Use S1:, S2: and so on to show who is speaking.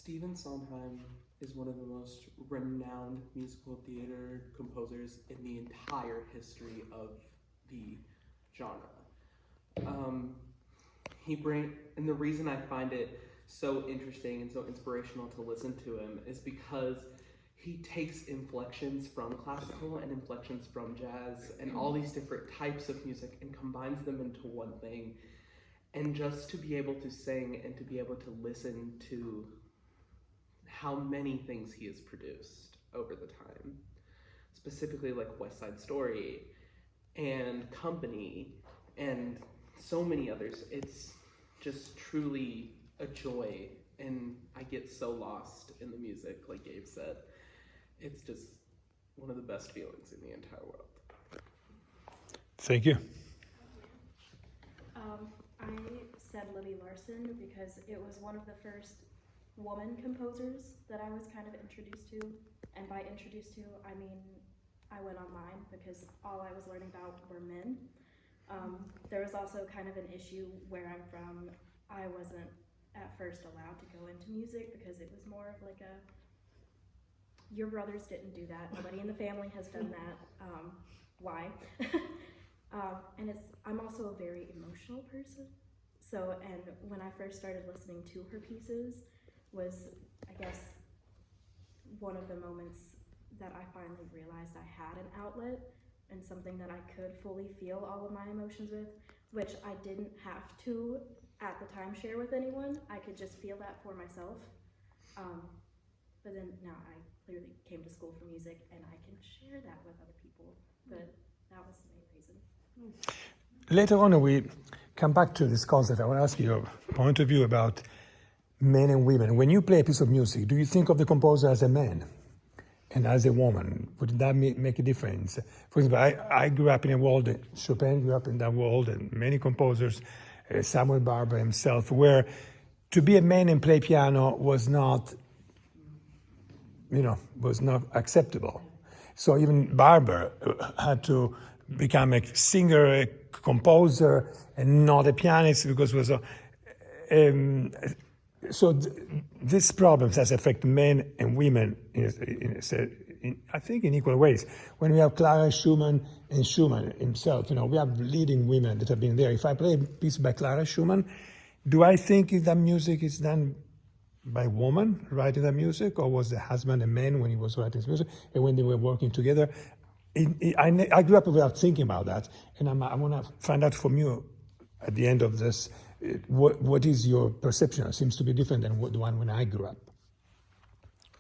S1: Stephen Sondheim is one of the most renowned musical theater composers in the entire history of the genre. And the reason I find it so interesting and so inspirational to listen to him is because he takes inflections from classical and inflections from jazz and all these different types of music and combines them into one thing. And just to be able to sing and to be able to listen to how many things he has produced over the time, specifically like West Side Story and Company and so many others, it's just truly a joy, and I get so lost in the music, like Gabe said. It's just one of the best feelings in the entire world.
S2: Thank you.
S3: I said Libby Larsen because it was one of the first woman composers that I was kind of introduced to. And by introduced to, I mean I went online because all I was learning about were men. There was also kind of an issue where I'm from. I wasn't at first allowed to go into music because it was more of like your brothers didn't do that. Nobody in the family has done that. Why? And I'm also a very emotional person. So, and when I first started listening to her pieces was, I guess, one of the moments that I finally realized I had an outlet and something that I could fully feel all of my emotions with, which I didn't have to at the time share with anyone. I could just feel that for myself. But then now I clearly came to school for music and I can share that with other people. But that was the main reason.
S2: Later on, we come back to this concept. I want to ask you your point of view about men and women. When you play a piece of music, do you think of the composer as a man and as a woman? Would that make a difference? For example, I grew up in a world, Chopin grew up in that world, and many composers, Samuel Barber himself, where to be a man and play piano was not acceptable. So even Barber had to become a singer, a composer, and not a pianist because it was these problems has affected men and women I think in equal ways. When we have Clara Schumann and Schumann himself, we have leading women that have been there. If I play a piece by Clara Schumann, do I think that music is done by a woman writing that music, or was the husband a man when he was writing his music, and when they were working together? I grew up without thinking about that, and I want to find out from you at the end of this, what is your perception? It seems to be different than the one when I grew up.